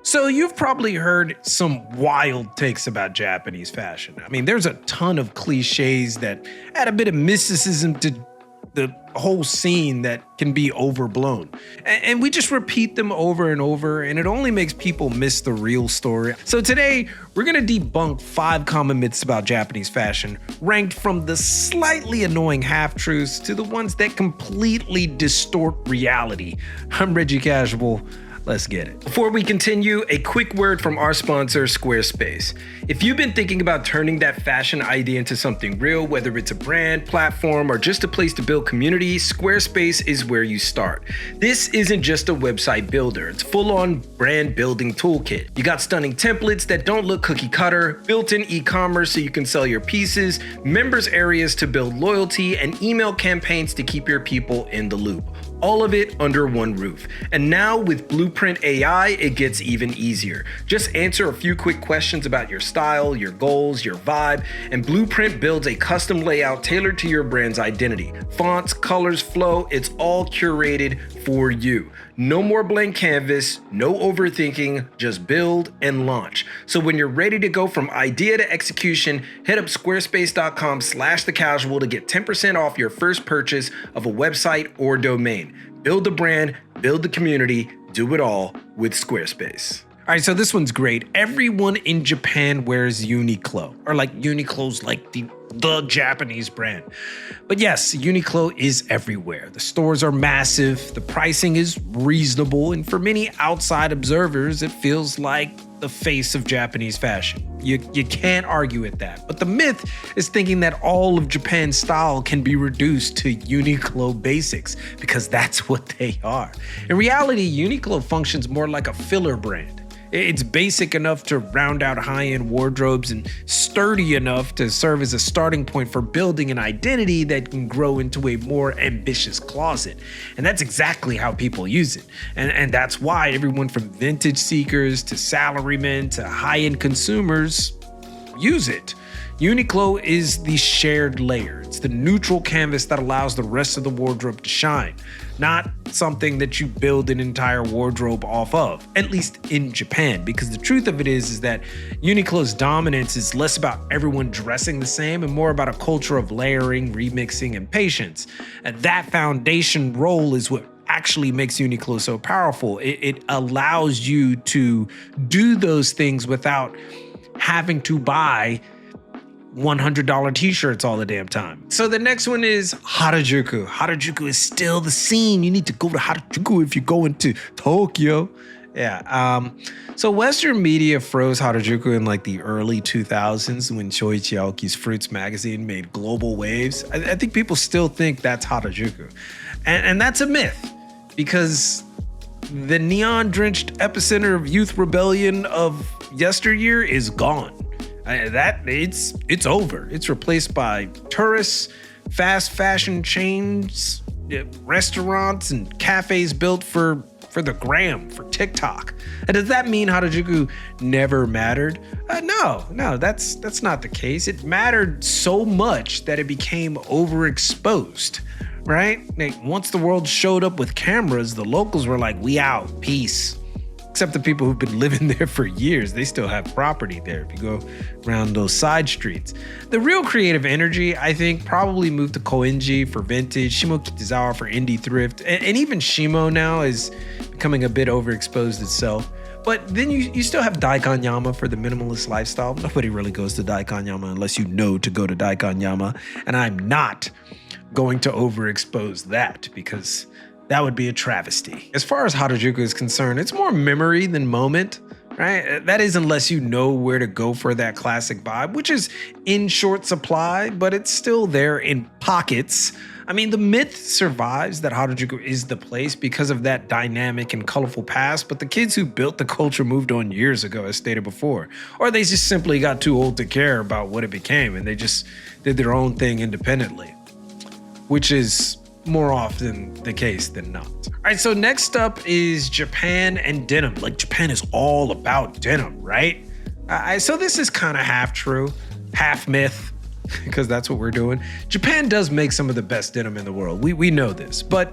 So you've probably heard some wild takes about Japanese fashion. I mean, there's a ton of cliches that add a bit of mysticism to the whole scene that can be overblown. And we just repeat them over and over, and it only makes people miss the real story. So today, we're gonna debunk 5 common myths about Japanese fashion, ranked from the slightly annoying half-truths to the ones that completely distort reality. I'm Reggie Casual. Let's get it. Before we continue, a quick word from our sponsor, Squarespace. If you've been thinking about turning that fashion idea into something real, whether it's a brand, platform, or just a place to build community, Squarespace is where you start. This isn't just a website builder. It's full-on brand building toolkit. You got stunning templates that don't look cookie cutter, built-in e-commerce so you can sell your pieces, members areas to build loyalty, and email campaigns to keep your people in the loop. All of it under one roof. And now with Blueprint AI, it gets even easier. Just answer a few quick questions about your style, your goals, your vibe, and Blueprint builds a custom layout tailored to your brand's identity. Fonts, colors, flow, it's all curated for you. No more blank canvas, no overthinking, just build and launch. So when you're ready to go from idea to execution, hit up squarespace.com/thecasual to get 10% off your first purchase of a website or domain. Build a brand, build the community, do it all with Squarespace. All right, so this one's great. Everyone in Japan wears Uniqlo, or like Uniqlo's like the Japanese brand. But yes, Uniqlo is everywhere. The stores are massive, the pricing is reasonable, and for many outside observers, it feels like the face of Japanese fashion. You can't argue with that. But the myth is thinking that all of Japan's style can be reduced to Uniqlo basics, because that's what they are. In reality, Uniqlo functions more like a filler brand. It's basic enough to round out high-end wardrobes and sturdy enough to serve as a starting point for building an identity that can grow into a more ambitious closet. And that's exactly how people use it. And that's why everyone from vintage seekers to salarymen to high-end consumers use it. Uniqlo is the shared layer. It's the neutral canvas that allows the rest of the wardrobe to shine, not something that you build an entire wardrobe off of, at least in Japan, because the truth of it is that Uniqlo's dominance is less about everyone dressing the same and more about a culture of layering, remixing, and patience. And that foundation role is what actually makes Uniqlo so powerful. It allows you to do those things without having to buy $100 t-shirts all the damn time. So the next one is Harajuku. Harajuku is still the scene. You need to go to Harajuku if you're going to Tokyo. Yeah. So Western media froze Harajuku in like the early 2000s when Shoichi Aoki's Fruits magazine made global waves. I think people still think that's Harajuku. And that's a myth, because the neon-drenched epicenter of youth rebellion of yesteryear is gone. It's over. It's replaced by tourists, fast fashion chains, restaurants, and cafes built for the gram, for TikTok. And does that mean Harajuku never mattered? No, that's not the case. It mattered so much that it became overexposed, right? Like, once the world showed up with cameras, the locals were like, "We out, peace." Except the people who've been living there for years, they still have property there if you go around those side streets. The real creative energy, I think, probably moved to Koenji for vintage, Shimokitazawa for indie thrift, and even Shimo now is becoming a bit overexposed itself. But then you still have Daikanyama for the minimalist lifestyle. Nobody really goes to Daikanyama unless you know to go to Daikanyama, and I'm not going to overexpose that, because that would be a travesty. As far as Harajuku is concerned, it's more memory than moment, right? That is, unless you know where to go for that classic vibe, which is in short supply, but it's still there in pockets. I mean, the myth survives that Harajuku is the place because of that dynamic and colorful past, but the kids who built the culture moved on years ago, as stated before. Or they just simply got too old to care about what it became, and they just did their own thing independently, which is more often the case than not. All right, so next up is Japan and denim. Like, Japan is all about denim, right? So this is kind of half true, half myth. because that's what we're doing. Japan does make some of the best denim in the world. We know this, but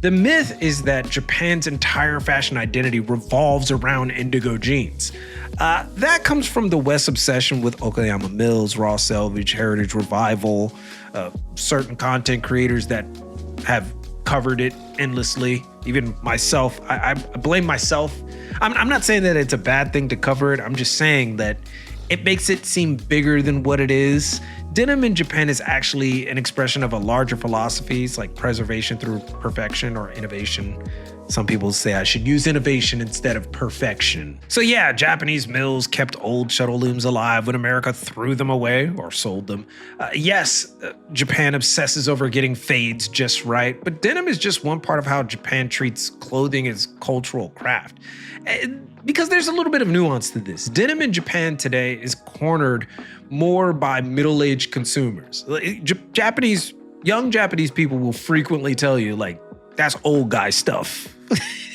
the myth is that Japan's entire fashion identity revolves around indigo jeans. That comes from the West's obsession with Okayama Mills, raw selvage, heritage revival, certain content creators that have covered it endlessly. Even myself, I blame myself. I'm not saying that it's a bad thing to cover it. I'm just saying that it makes it seem bigger than what it is. Denim in Japan is actually an expression of a larger philosophies like preservation through perfection or innovation. Some people say I should use innovation instead of perfection. So yeah, Japanese mills kept old shuttle looms alive when America threw them away or sold them. Yes, Japan obsesses over getting fades just right, but denim is just one part of how Japan treats clothing as cultural craft. Because there's a little bit of nuance to this. Denim in Japan today is cornered more by middle-aged consumers. Young Japanese people will frequently tell you, like, that's old guy stuff.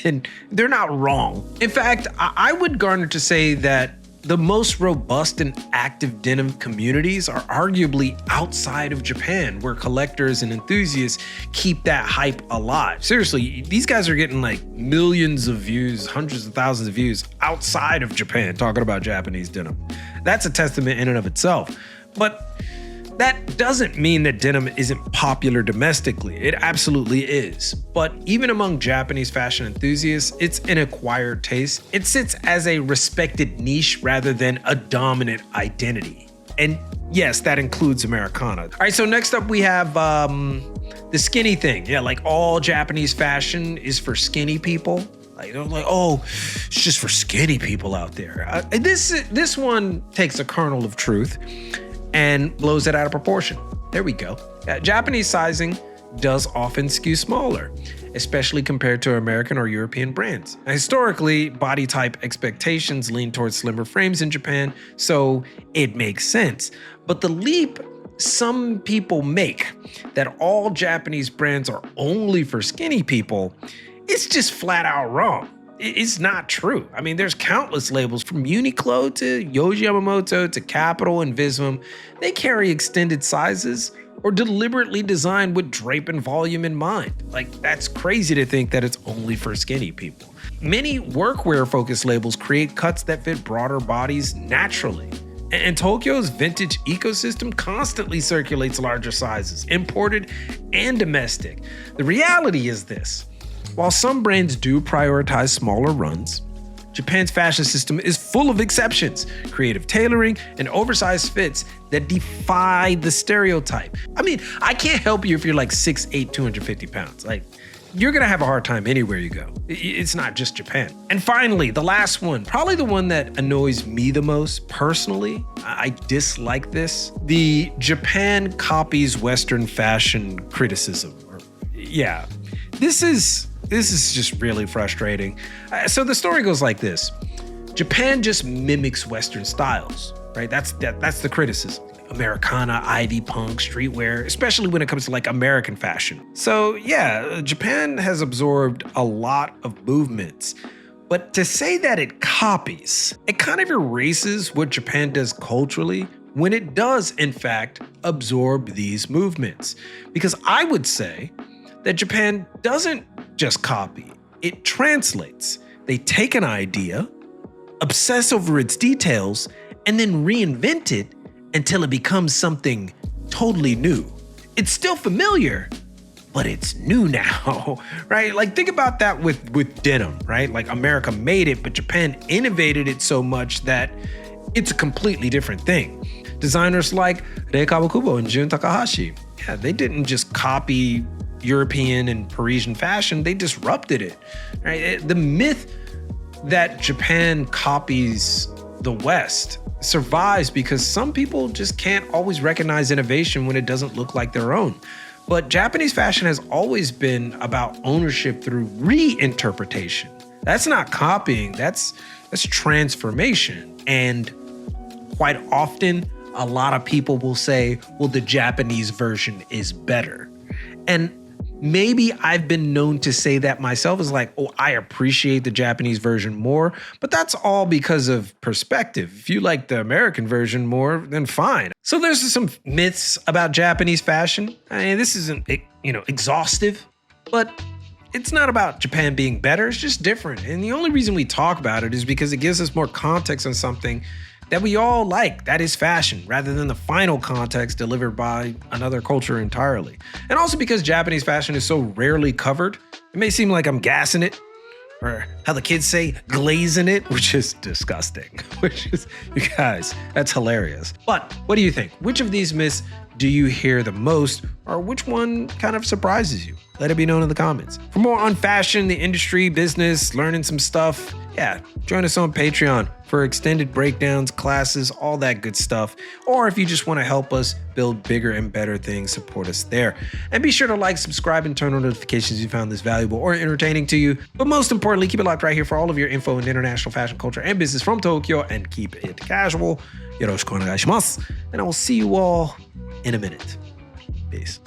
And they're not wrong. In fact, I would garner to say that the most robust and active denim communities are arguably outside of Japan, where collectors and enthusiasts keep that hype alive. Seriously, these guys are getting like millions of views, hundreds of thousands of views outside of Japan talking about Japanese denim. That's a testament in and of itself. But that doesn't mean that denim isn't popular domestically. It absolutely is. But even among Japanese fashion enthusiasts, it's an acquired taste. It sits as a respected niche rather than a dominant identity. And yes, that includes Americana. All right, so next up we have the skinny thing. Yeah, like all Japanese fashion is for skinny people. Like, oh, it's just for skinny people out there. This one takes a kernel of truth and blows it out of proportion. There we go. Japanese sizing does often skew smaller, especially compared to American or European brands. Now, historically, body type expectations lean towards slimmer frames in Japan, so it makes sense. But the leap some people make that all Japanese brands are only for skinny people, it's just flat out wrong. It's not true. I mean, there's countless labels from Uniqlo to Yohji Yamamoto to Capital and Visvim. They carry extended sizes or deliberately designed with drape and volume in mind. Like, that's crazy to think that it's only for skinny people. Many workwear-focused labels create cuts that fit broader bodies naturally. And Tokyo's vintage ecosystem constantly circulates larger sizes, imported and domestic. The reality is this. While some brands do prioritize smaller runs, Japan's fashion system is full of exceptions, creative tailoring, and oversized fits that defy the stereotype. I mean, I can't help you if you're like 6'8", 250 pounds. Like, you're gonna have a hard time anywhere you go. It's not just Japan. And finally, the last one, probably the one that annoys me the most personally. I dislike this. The Japan copies Western fashion criticism. Yeah, this is just really frustrating. So the story goes like this. Japan just mimics Western styles, right? That's the criticism. Americana, Ivy punk, streetwear, especially when it comes to like American fashion. So yeah, Japan has absorbed a lot of movements, but to say that it copies, it kind of erases what Japan does culturally when it does in fact absorb these movements. Because I would say that Japan doesn't just copy, it translates. They take an idea, obsess over its details, and then reinvent it until it becomes something totally new. It's still familiar, but it's new now, right? Like, think about that with denim, right? Like, America made it, but Japan innovated it so much that it's a completely different thing. Designers like Rei Kawakubo and Jun Takahashi, yeah, they didn't just copy European and Parisian fashion, they disrupted it, right? The myth that Japan copies the West survives because some people just can't always recognize innovation when it doesn't look like their own. But Japanese fashion has always been about ownership through reinterpretation. That's not copying, that's transformation. And quite often, a lot of people will say, well, the Japanese version is better. And Maybe I've been known to say that myself, is like, oh, I appreciate the Japanese version more, but that's all because of perspective. If you like the American version more, then fine. So there's some myths about Japanese fashion. I mean, this isn't, exhaustive, but it's not about Japan being better, it's just different. And the only reason we talk about it is because it gives us more context on something that we all like, that is fashion, rather than the final context delivered by another culture entirely. And also because Japanese fashion is so rarely covered, it may seem like I'm gassing it, or how the kids say, glazing it, which is disgusting. You guys, that's hilarious. But what do you think? Which of these myths do you hear the most, or which one kind of surprises you? Let it be known in the comments. For more on fashion, the industry, business, learning some stuff, join us on Patreon for extended breakdowns, classes, all that good stuff. Or if you just want to help us build bigger and better things, support us there. And be sure to like, subscribe, and turn on notifications if you found this valuable or entertaining to you. But most importantly, keep it locked right here for all of your info in international fashion, culture, and business from Tokyo, and keep it casual. Yoroshiku onegai shimasu. And I will see you all in a minute. Peace.